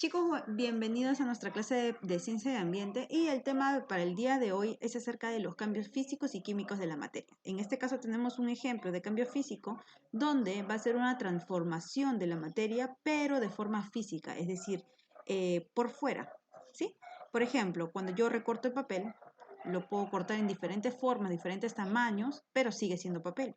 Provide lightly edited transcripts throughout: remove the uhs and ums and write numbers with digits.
Chicos, bienvenidos a nuestra clase de Ciencia de Ambiente y el tema para el día de hoy es acerca de los cambios físicos y químicos de la materia. En este caso tenemos un ejemplo de cambio físico donde va a ser una transformación de la materia pero de forma física, es decir, por fuera, ¿sí? Por ejemplo, cuando yo recorto el papel, lo puedo cortar en diferentes formas, diferentes tamaños, pero sigue siendo papel.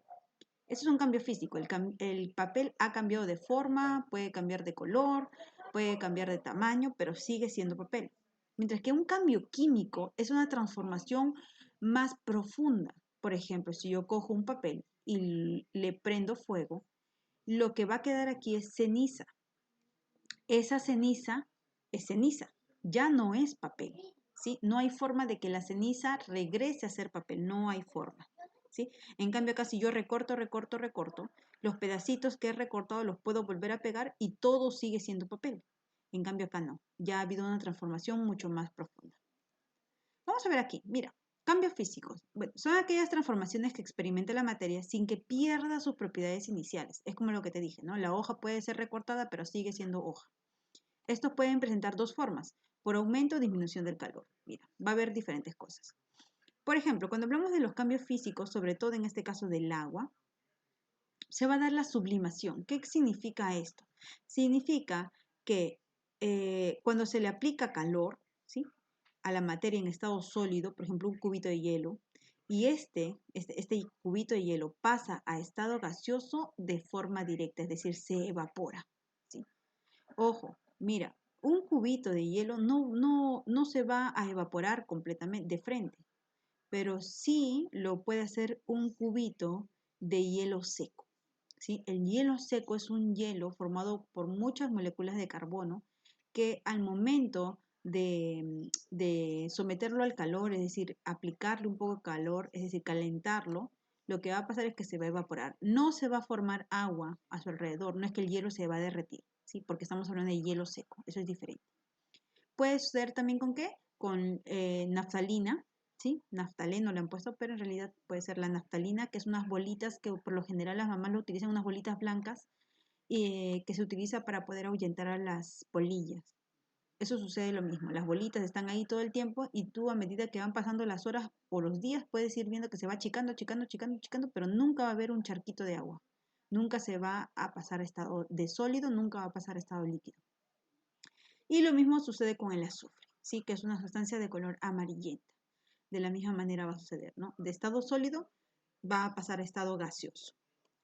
Eso es un cambio físico. El papel ha cambiado de forma, puede cambiar de color, puede cambiar de tamaño, pero sigue siendo papel. Mientras que un cambio químico es una transformación más profunda. Por ejemplo, si yo cojo un papel y le prendo fuego, lo que va a quedar aquí es ceniza. Esa ceniza es ceniza, ya no es papel, ¿sí? No hay forma de que la ceniza regrese a ser papel, no hay forma, ¿sí? En cambio acá si yo recorto, los pedacitos que he recortado los puedo volver a pegar y todo sigue siendo papel. En cambio acá no, ya ha habido una transformación mucho más profunda. Vamos a ver aquí, mira, cambios físicos. Bueno, son aquellas transformaciones que experimenta la materia sin que pierda sus propiedades iniciales. Es como lo que te dije, ¿no? La hoja puede ser recortada, pero sigue siendo hoja. Estos pueden presentar dos formas, por aumento o disminución del calor. Mira, va a haber diferentes cosas. Por ejemplo, cuando hablamos de los cambios físicos, sobre todo en este caso del agua, se va a dar la sublimación. ¿Qué significa esto? Significa que cuando se le aplica calor, ¿sí?, a la materia en estado sólido, por ejemplo, un cubito de hielo, y este cubito de hielo pasa a estado gaseoso de forma directa, es decir, se evapora, ¿sí? Ojo, mira, un cubito de hielo no se va a evaporar completamente de frente, pero sí lo puede hacer un cubito de hielo seco, ¿sí? El hielo seco es un hielo formado por muchas moléculas de carbono que al momento de someterlo al calor, es decir, aplicarle un poco de calor, es decir, calentarlo, lo que va a pasar es que se va a evaporar. No se va a formar agua a su alrededor, no es que el hielo se va a derretir, ¿sí? Porque estamos hablando de hielo seco, eso es diferente. Puede suceder también con qué? Con naftalina, ¿sí? Naftaleno le han puesto, pero en realidad puede ser la naftalina, que es unas bolitas que por lo general las mamás lo utilizan, unas bolitas blancas, que se utiliza para poder ahuyentar a las polillas. Eso sucede lo mismo, las bolitas están ahí todo el tiempo y tú a medida que van pasando las horas o los días puedes ir viendo que se va achicando, achicando, achicando, achicando, pero nunca va a haber un charquito de agua. Nunca se va a pasar a estado de sólido, nunca va a pasar a estado líquido. Y lo mismo sucede con el azufre, ¿sí?, que es una sustancia de color amarillenta. De la misma manera va a suceder, ¿no? De estado sólido va a pasar a estado gaseoso.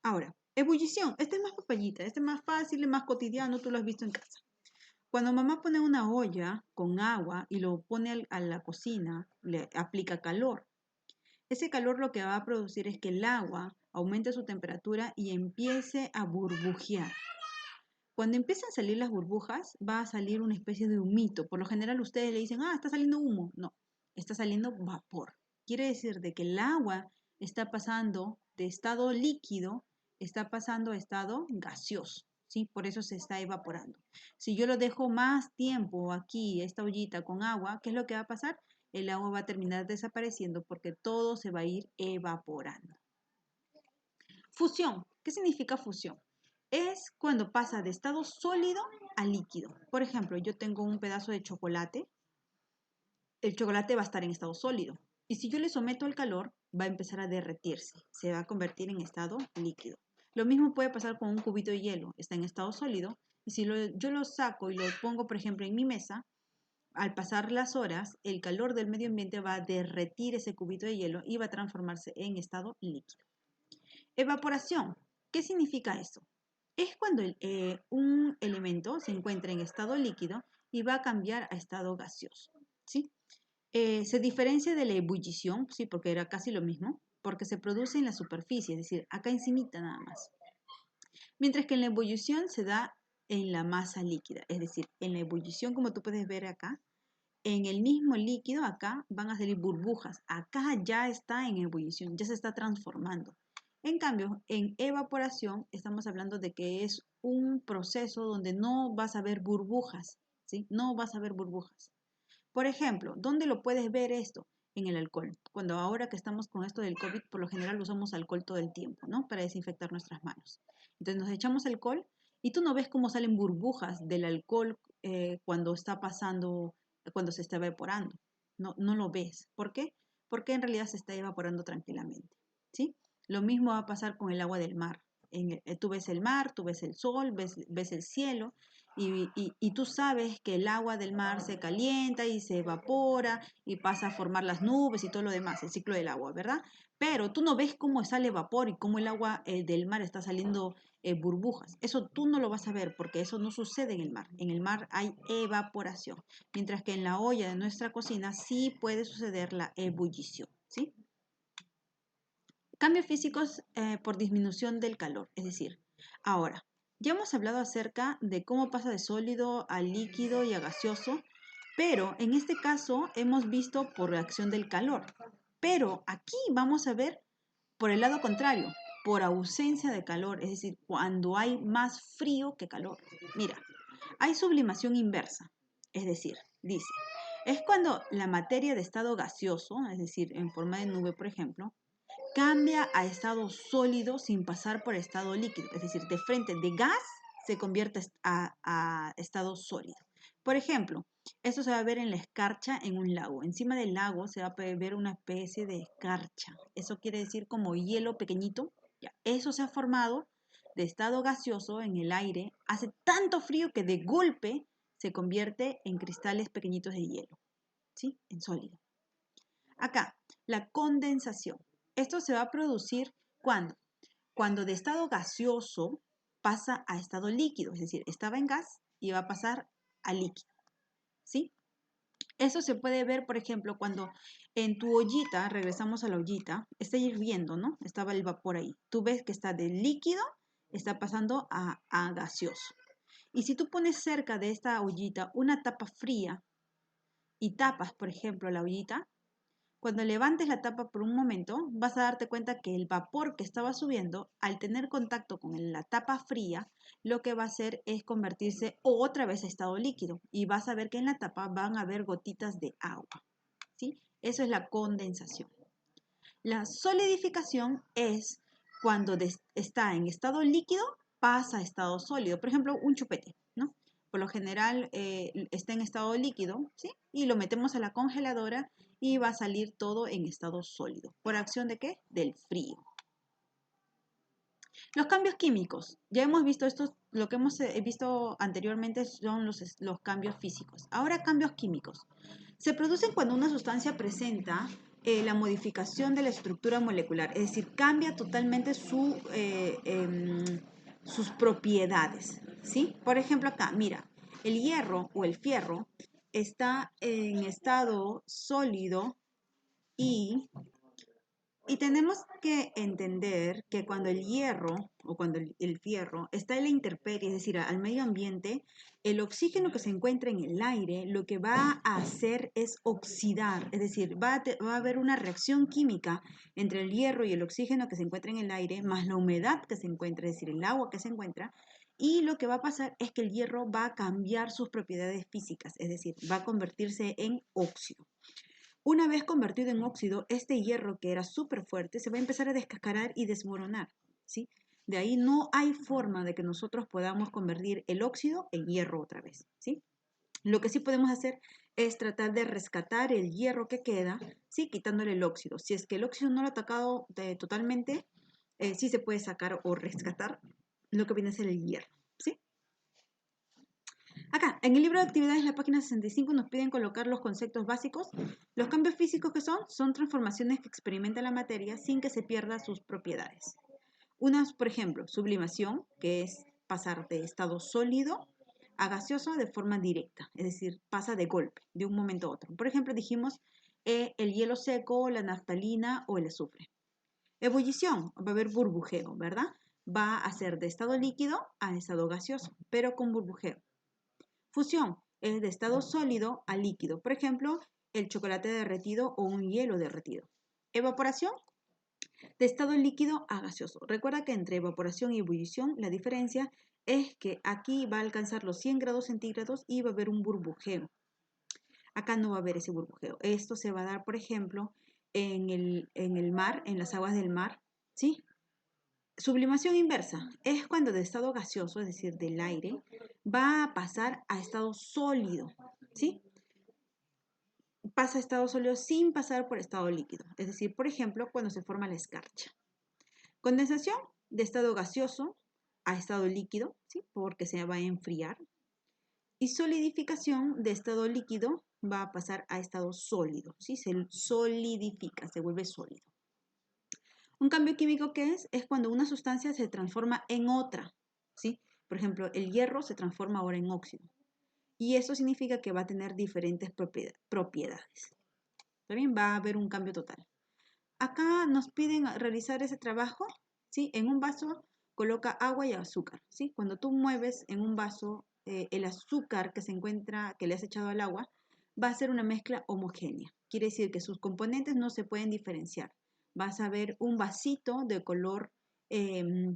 Ahora, ebullición. Este es más papayita, este es más fácil, es más cotidiano, tú lo has visto en casa. Cuando mamá pone una olla con agua y lo pone a la cocina, le aplica calor. Ese calor lo que va a producir es que el agua aumente su temperatura y empiece a burbujear. Cuando empiezan a salir las burbujas, va a salir una especie de humito. Por lo general ustedes le dicen, está saliendo humo. No, está saliendo vapor. Quiere decir de que el agua está pasando de estado líquido, está pasando a estado gaseoso, ¿sí? Por eso se está evaporando. Si yo lo dejo más tiempo aquí, esta ollita con agua, ¿qué es lo que va a pasar? El agua va a terminar desapareciendo porque todo se va a ir evaporando. Fusión. ¿Qué significa fusión? Es cuando pasa de estado sólido a líquido. Por ejemplo, yo tengo un pedazo de chocolate, el chocolate va a estar en estado sólido y si yo le someto al calor va a empezar a derretirse, se va a convertir en estado líquido. Lo mismo puede pasar con un cubito de hielo, está en estado sólido y si yo lo saco y lo pongo, por ejemplo, en mi mesa, al pasar las horas, el calor del medio ambiente va a derretir ese cubito de hielo y va a transformarse en estado líquido. Evaporación. ¿Qué significa eso? Es cuando un elemento se encuentra en estado líquido y va a cambiar a estado gaseoso, ¿sí? Se diferencia de la ebullición, sí, porque era casi lo mismo, porque se produce en la superficie, es decir, acá encimita nada más. Mientras que en la ebullición se da en la masa líquida, es decir, en la ebullición, como tú puedes ver acá, en el mismo líquido acá van a salir burbujas, acá ya está en ebullición, ya se está transformando. En cambio, en evaporación estamos hablando de que es un proceso donde no vas a ver burbujas, ¿sí? No vas a ver burbujas. Por ejemplo, ¿dónde lo puedes ver esto? En el alcohol. Cuando ahora que estamos con esto del COVID, por lo general usamos alcohol todo el tiempo, ¿no? Para desinfectar nuestras manos. Entonces nos echamos alcohol y tú no ves cómo salen burbujas del alcohol cuando está pasando, cuando se está evaporando. No, no lo ves. ¿Por qué? Porque en realidad se está evaporando tranquilamente, ¿sí? Lo mismo va a pasar con el agua del mar. Tú ves el mar, tú ves el sol, ves el cielo y tú sabes que el agua del mar se calienta y se evapora y pasa a formar las nubes y todo lo demás, el ciclo del agua, ¿verdad? Pero tú no ves cómo sale vapor y cómo el agua del mar está saliendo burbujas. Eso tú no lo vas a ver porque eso no sucede en el mar. En el mar hay evaporación, mientras que en la olla de nuestra cocina sí puede suceder la ebullición, ¿sí? Cambios físicos por disminución del calor, es decir, ahora, ya hemos hablado acerca de cómo pasa de sólido a líquido y a gaseoso, pero en este caso hemos visto por reacción del calor. Pero aquí vamos a ver por el lado contrario, por ausencia de calor, es decir, cuando hay más frío que calor. Mira, hay sublimación inversa, es decir, dice, es cuando la materia de estado gaseoso, es decir, en forma de nube, por ejemplo, cambia a estado sólido sin pasar por estado líquido, es decir, de frente de gas se convierte a estado sólido. Por ejemplo, esto se va a ver en la escarcha en un lago. Encima del lago se va a ver una especie de escarcha. Eso quiere decir como hielo pequeñito. Ya, eso se ha formado de estado gaseoso en el aire. Hace tanto frío que de golpe se convierte en cristales pequeñitos de hielo, ¿sí? En sólido. Acá, la condensación. Esto se va a producir cuando, cuando de estado gaseoso pasa a estado líquido, es decir, estaba en gas y va a pasar a líquido, ¿sí? Eso se puede ver, por ejemplo, cuando en tu ollita, regresamos a la ollita, está hirviendo, ¿no? Estaba el vapor ahí. Tú ves que está de líquido, está pasando a gaseoso. Y si tú pones cerca de esta ollita una tapa fría y tapas, por ejemplo, la ollita, cuando levantes la tapa por un momento, vas a darte cuenta que el vapor que estaba subiendo, al tener contacto con la tapa fría, lo que va a hacer es convertirse otra vez a estado líquido y vas a ver que en la tapa van a haber gotitas de agua, ¿sí? Eso es la condensación. La solidificación es cuando está en estado líquido, pasa a estado sólido. Por ejemplo, un chupete, ¿no? Por lo general está en estado líquido, ¿sí? Y lo metemos a la congeladora y va a salir todo en estado sólido. ¿Por acción de qué? Del frío. Los cambios químicos. Ya hemos visto esto, lo que hemos visto anteriormente son los cambios físicos. Ahora cambios químicos. Se producen cuando una sustancia presenta la modificación de la estructura molecular, es decir, cambia totalmente sus propiedades, ¿sí? Por ejemplo, acá, mira, el hierro o el fierro está en estado sólido y tenemos que entender que cuando el hierro o cuando el fierro está en la intemperie, es decir, al medio ambiente, el oxígeno que se encuentra en el aire lo que va a hacer es oxidar, es decir, va a haber una reacción química entre el hierro y el oxígeno que se encuentra en el aire, más la humedad que se encuentra, es decir, el agua que se encuentra, y lo que va a pasar es que el hierro va a cambiar sus propiedades físicas, es decir, va a convertirse en óxido. Una vez convertido en óxido, este hierro que era súper fuerte se va a empezar a descascarar y desmoronar, ¿sí? De ahí no hay forma de que nosotros podamos convertir el óxido en hierro otra vez, ¿sí? Lo que sí podemos hacer es tratar de rescatar el hierro que queda, ¿sí? Quitándole el óxido. Si es que el óxido no lo ha atacado totalmente, sí se puede sacar o rescatar lo que viene a ser el hierro, ¿sí? Acá, en el libro de actividades, la página 65, nos piden colocar los conceptos básicos. Los cambios físicos que son transformaciones que experimenta la materia sin que se pierda sus propiedades. Unas, por ejemplo, sublimación, que es pasar de estado sólido a gaseoso de forma directa, es decir, pasa de golpe, de un momento a otro. Por ejemplo, dijimos el hielo seco, la naftalina o el azufre. Ebullición, va a haber burbujeo, ¿verdad? Va a ser de estado líquido a estado gaseoso, pero con burbujeo. Fusión es de estado sólido a líquido, por ejemplo, el chocolate derretido o un hielo derretido. Evaporación, de estado líquido a gaseoso. Recuerda que entre evaporación y ebullición la diferencia es que aquí va a alcanzar los 100 grados centígrados y va a haber un burbujeo. Acá no va a haber ese burbujeo. Esto se va a dar, por ejemplo, en el mar, en las aguas del mar, ¿sí? Sublimación inversa es cuando de estado gaseoso, es decir, del aire, va a pasar a estado sólido, ¿sí? Pasa a estado sólido sin pasar por estado líquido, es decir, por ejemplo, cuando se forma la escarcha. Condensación de estado gaseoso a estado líquido, ¿sí? Porque se va a enfriar. Y solidificación de estado líquido va a pasar a estado sólido, ¿sí? Se solidifica, se vuelve sólido. Un cambio químico, ¿qué es? Es cuando una sustancia se transforma en otra, ¿sí? Por ejemplo, el hierro se transforma ahora en óxido. Y eso significa que va a tener diferentes propiedades. También va a haber un cambio total. Acá nos piden realizar ese trabajo, ¿sí? En un vaso coloca agua y azúcar, ¿sí? Cuando tú mueves en un vaso el azúcar que se encuentra, que le has echado al agua, va a ser una mezcla homogénea. Quiere decir que sus componentes no se pueden diferenciar. Vas a ver un vasito de color, de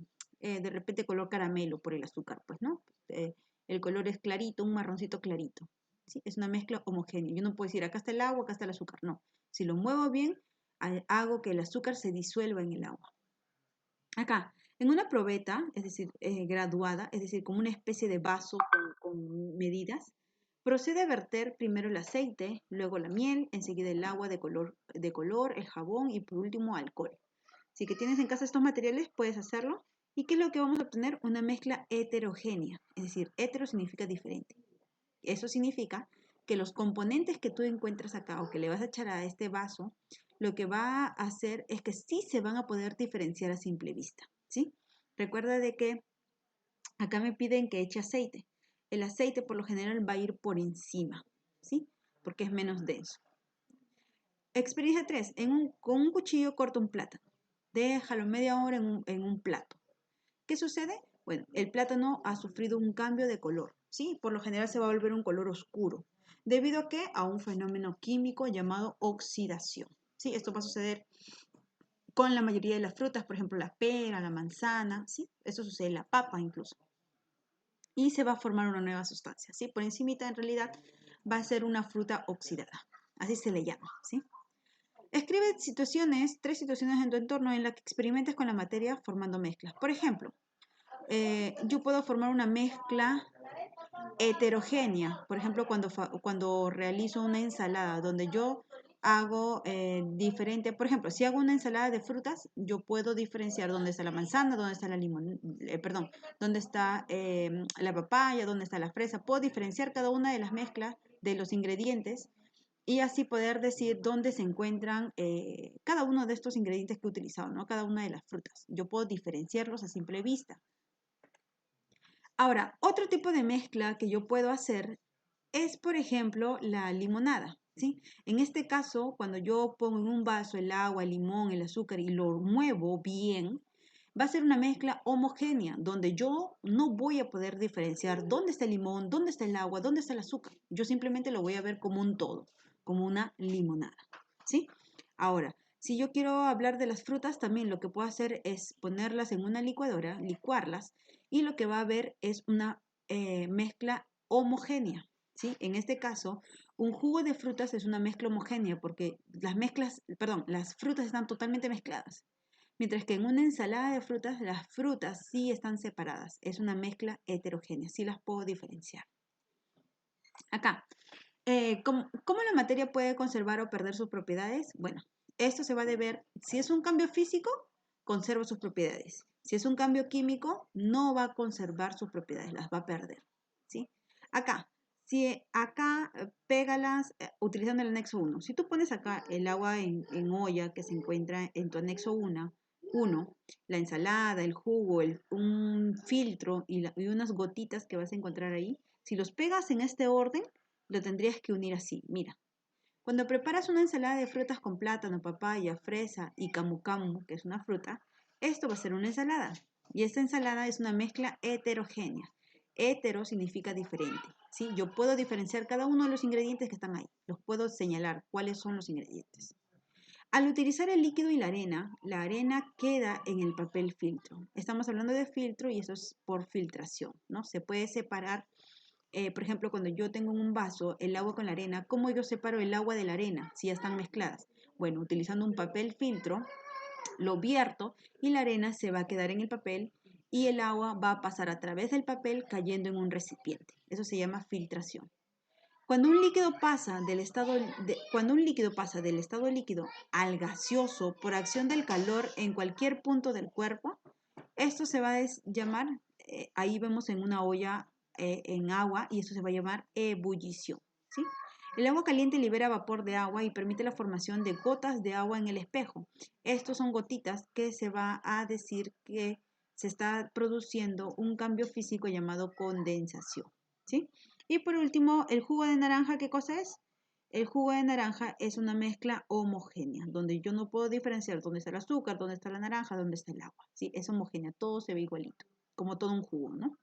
repente color caramelo por el azúcar, pues, ¿no? El color es clarito, un marroncito clarito, ¿sí? Es una mezcla homogénea. Yo no puedo decir, acá está el agua, acá está el azúcar, no. Si lo muevo bien, hago que el azúcar se disuelva en el agua. Acá, en una probeta, es decir, graduada, es decir, como una especie de vaso con medidas, procede a verter primero el aceite, luego la miel, enseguida el agua de color, el jabón y por último alcohol. Si que tienes en casa estos materiales, puedes hacerlo. ¿Y qué es lo que vamos a obtener? Una mezcla heterogénea, es decir, hetero significa diferente. Eso significa que los componentes que tú encuentras acá o que le vas a echar a este vaso, lo que va a hacer es que sí se van a poder diferenciar a simple vista, ¿sí? Recuerda de que acá me piden que eche aceite. El aceite por lo general va a ir por encima, ¿sí? Porque es menos denso. Experiencia 3. Con un cuchillo corta un plátano. Déjalo media hora en un plato. ¿Qué sucede? Bueno, el plátano ha sufrido un cambio de color, ¿sí? Por lo general se va a volver un color oscuro. ¿Debido a qué? A un fenómeno químico llamado oxidación, ¿sí? Esto va a suceder con la mayoría de las frutas, por ejemplo, la pera, la manzana, ¿sí? Eso sucede en la papa incluso. Y se va a formar una nueva sustancia, ¿sí? Por encimita, en realidad, va a ser una fruta oxidada. Así se le llama, ¿sí? Escribe tres situaciones en tu entorno en las que experimentes con la materia formando mezclas. Por ejemplo, yo puedo formar una mezcla heterogénea, por ejemplo, cuando realizo una ensalada, donde yo hago diferente, por ejemplo, si hago una ensalada de frutas, yo puedo diferenciar dónde está la manzana, dónde está la limón, perdón, dónde está la papaya, dónde está la fresa, puedo diferenciar cada una de las mezclas de los ingredientes y así poder decir dónde se encuentran cada uno de estos ingredientes que he utilizado, ¿no? Cada una de las frutas. Yo puedo diferenciarlos a simple vista. Ahora, otro tipo de mezcla que yo puedo hacer es, por ejemplo, la limonada, ¿sí? En este caso, cuando yo pongo en un vaso el agua, el limón, el azúcar y lo muevo bien, va a ser una mezcla homogénea, donde yo no voy a poder diferenciar dónde está el limón, dónde está el agua, dónde está el azúcar. Yo simplemente lo voy a ver como un todo, como una limonada, ¿sí? Ahora, si yo quiero hablar de las frutas, también lo que puedo hacer es ponerlas en una licuadora, licuarlas, y lo que va a haber es una mezcla homogénea, ¿sí? En este caso, un jugo de frutas es una mezcla homogénea porque las frutas están totalmente mezcladas. Mientras que en una ensalada de frutas, las frutas sí están separadas. Es una mezcla heterogénea, sí las puedo diferenciar. Acá, ¿cómo la materia puede conservar o perder sus propiedades? Bueno, esto se va a deber, si es un cambio físico, conserva sus propiedades. Si es un cambio químico, no va a conservar sus propiedades, las va a perder, ¿sí? Acá, si acá pégalas utilizando el anexo 1. Si tú pones acá el agua en olla que se encuentra en tu anexo 1, la ensalada, el jugo, un filtro y unas gotitas que vas a encontrar ahí, si los pegas en este orden, lo tendrías que unir así. Mira, cuando preparas una ensalada de frutas con plátano, papaya, fresa y camu camu, que es una fruta, esto va a ser una ensalada. Y esta ensalada es una mezcla heterogénea. Hetero significa diferente, ¿sí? Yo puedo diferenciar cada uno de los ingredientes que están ahí. Los puedo señalar cuáles son los ingredientes. Al utilizar el líquido y la arena queda en el papel filtro. Estamos hablando de filtro y eso es por filtración, ¿no? Se puede separar, por ejemplo, cuando yo tengo en un vaso el agua con la arena, ¿cómo yo separo el agua de la arena si ya están mezcladas? Bueno, utilizando un papel filtro lo vierto y la arena se va a quedar en el papel y el agua va a pasar a través del papel cayendo en un recipiente. Eso se llama filtración. Cuando un líquido pasa del estado líquido al gaseoso por acción del calor en cualquier punto del cuerpo, esto se va a llamar, ahí vemos en una olla en agua, y esto se va a llamar ebullición, ¿sí? El agua caliente libera vapor de agua y permite la formación de gotas de agua en el espejo. Estos son gotitas que se va a decir que se está produciendo un cambio físico llamado condensación, ¿sí? Y por último, el jugo de naranja, ¿qué cosa es? El jugo de naranja es una mezcla homogénea, donde yo no puedo diferenciar dónde está el azúcar, dónde está la naranja, dónde está el agua, ¿sí? Es homogénea, todo se ve igualito, como todo un jugo, ¿no?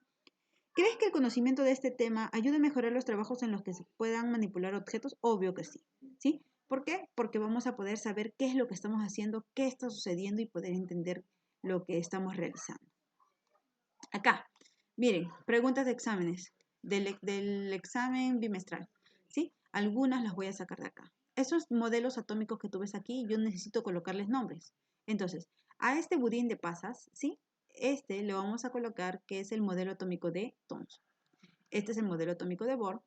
¿Crees que el conocimiento de este tema ayuda a mejorar los trabajos en los que se puedan manipular objetos? Obvio que sí, ¿sí? ¿Por qué? Porque vamos a poder saber qué es lo que estamos haciendo, qué está sucediendo y poder entender lo que estamos realizando. Acá, miren, preguntas de exámenes, del examen bimestral, ¿sí? Algunas las voy a sacar de acá. Esos modelos atómicos que tú ves aquí, yo necesito colocarles nombres. Entonces, a este budín de pasas, ¿sí? Este le vamos a colocar que es el modelo atómico de Thomson. Este es el modelo atómico de Bohr.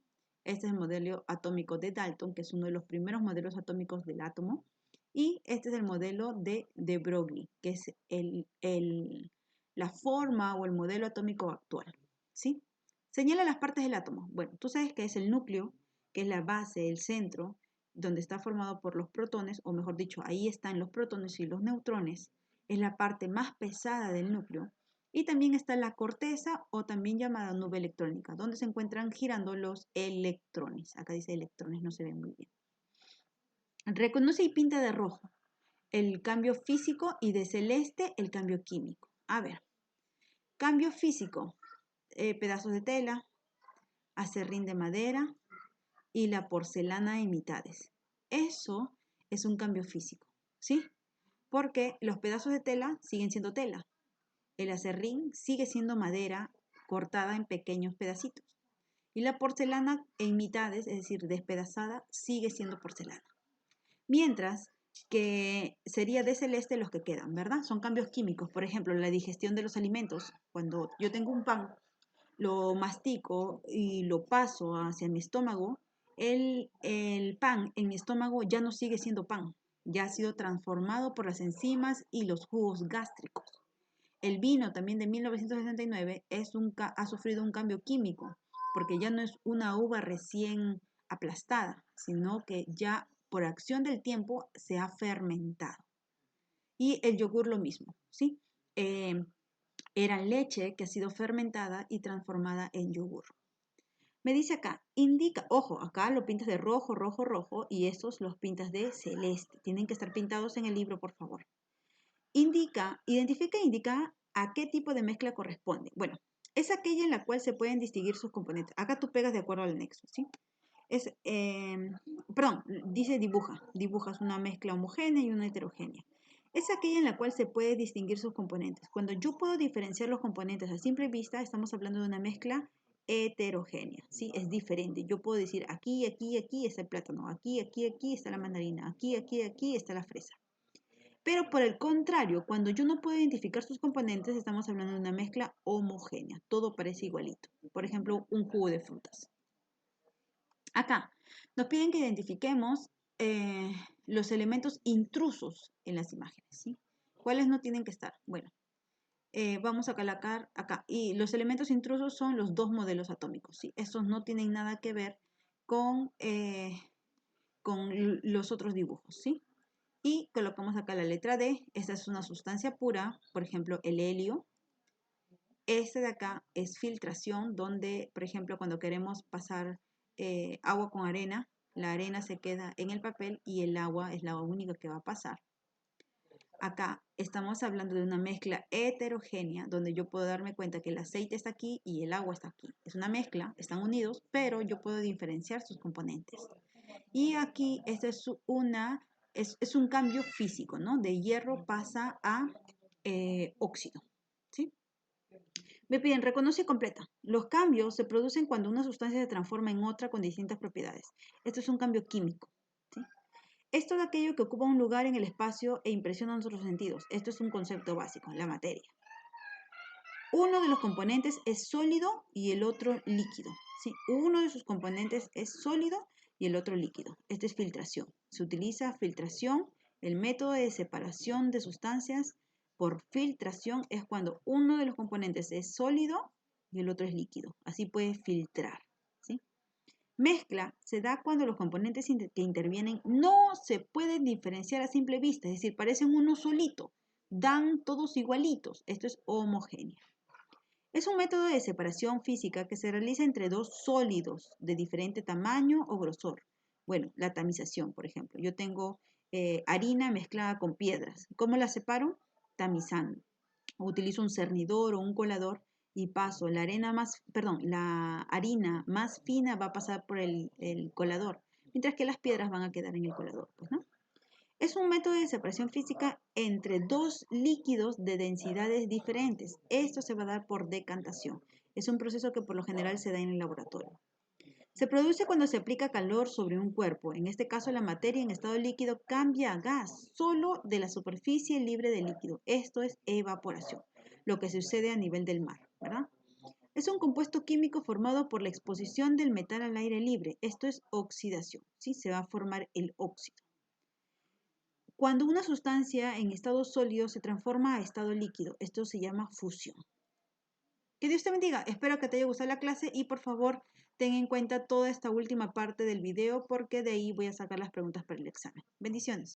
Este es el modelo atómico de Dalton, que es uno de los primeros modelos atómicos del átomo. Y este es el modelo de Broglie, que es la forma o el modelo atómico actual, ¿sí? Señala las partes del átomo. Bueno, tú sabes que es el núcleo, que es la base, el centro, donde está formado por los protones, o mejor dicho, ahí están los protones y los neutrones. Es la parte más pesada del núcleo. Y también está la corteza, o también llamada nube electrónica, donde se encuentran girando los electrones. Acá dice electrones, no se ven muy bien. Reconoce y pinta de rojo el cambio físico y de celeste el cambio químico. A ver, cambio físico, pedazos de tela, acerrín de madera y la porcelana en mitades. Eso es un cambio físico, ¿sí? Porque los pedazos de tela siguen siendo tela. El acerrín sigue siendo madera cortada en pequeños pedacitos. Y la porcelana en mitades, es decir, despedazada, sigue siendo porcelana. Mientras que sería de celeste los que quedan, ¿verdad? Son cambios químicos. Por ejemplo, la digestión de los alimentos. Cuando yo tengo un pan, lo mastico y lo paso hacia mi estómago, el pan en mi estómago ya no sigue siendo pan, ya ha sido transformado por las enzimas y los jugos gástricos. El vino también de 1969 ha sufrido un cambio químico, porque ya no es una uva recién aplastada, sino que ya por acción del tiempo se ha fermentado. Y el yogur lo mismo, ¿sí? Era leche que ha sido fermentada y transformada en yogur. Me dice acá, indica, ojo, acá lo pintas de rojo, rojo, rojo, y estos los pintas de celeste. Tienen que estar pintados en el libro, por favor. Identifica e indica a qué tipo de mezcla corresponde. Bueno, es aquella en la cual se pueden distinguir sus componentes. Acá tú pegas de acuerdo al anexo, ¿sí? Dice dibuja. Dibujas una mezcla homogénea y una heterogénea. Es aquella en la cual se puede distinguir sus componentes. Cuando yo puedo diferenciar los componentes a simple vista, estamos hablando de una mezcla heterogénea, ¿sí? Es diferente. Yo puedo decir aquí, aquí, aquí está el plátano, aquí, aquí, aquí está la mandarina, aquí, aquí, aquí está la fresa. Pero por el contrario, cuando yo no puedo identificar sus componentes, estamos hablando de una mezcla homogénea. Todo parece igualito. Por ejemplo, un jugo de frutas. Acá nos piden que identifiquemos los elementos intrusos en las imágenes, ¿sí? ¿Cuáles no tienen que estar? Bueno, vamos a colocar acá. Y los elementos intrusos son los dos modelos atómicos, ¿sí? Estos no tienen nada que ver con los otros dibujos, ¿sí? Y colocamos acá la letra D. Esta es una sustancia pura, por ejemplo, el helio. Este de acá es filtración, donde, por ejemplo, cuando queremos pasar agua con arena, la arena se queda en el papel y el agua es la única que va a pasar. Acá estamos hablando de una mezcla heterogénea, donde yo puedo darme cuenta que el aceite está aquí y el agua está aquí. Es una mezcla, están unidos, pero yo puedo diferenciar sus componentes. Y aquí esta es un cambio físico, ¿no? De hierro pasa a óxido, ¿sí? Me piden, reconoce y completa. Los cambios se producen cuando una sustancia se transforma en otra con distintas propiedades. Esto es un cambio químico, ¿sí? Es todo aquello que ocupa un lugar en el espacio e impresiona nuestros sentidos. Esto es un concepto básico, la materia. Uno de los componentes es sólido y el otro líquido. ¿Sí? Uno de sus componentes es sólido y el otro líquido. Esto es filtración. Se utiliza filtración. El método de separación de sustancias por filtración es cuando uno de los componentes es sólido y el otro es líquido. Así puede filtrar. ¿Sí? Mezcla se da cuando los componentes que intervienen no se pueden diferenciar a simple vista, es decir, parecen uno solito, dan todos igualitos. Esto es homogéneo. Es un método de separación física que se realiza entre dos sólidos de diferente tamaño o grosor. Bueno, la tamización, por ejemplo. Yo tengo harina mezclada con piedras. ¿Cómo la separo? Tamizando. Utilizo un cernidor o un colador y paso la harina más fina va a pasar por el colador, mientras que las piedras van a quedar en el colador, pues, ¿no? Es un método de separación física entre dos líquidos de densidades diferentes. Esto se va a dar por decantación. Es un proceso que por lo general se da en el laboratorio. Se produce cuando se aplica calor sobre un cuerpo. En este caso, la materia en estado líquido cambia a gas solo de la superficie libre de líquido. Esto es evaporación, lo que sucede a nivel del mar, ¿verdad? Es un compuesto químico formado por la exposición del metal al aire libre. Esto es oxidación, ¿sí? Se va a formar el óxido. Cuando una sustancia en estado sólido se transforma a estado líquido, esto se llama fusión. Que Dios te bendiga. Espero que te haya gustado la clase y por favor ten en cuenta toda esta última parte del video porque de ahí voy a sacar las preguntas para el examen. Bendiciones.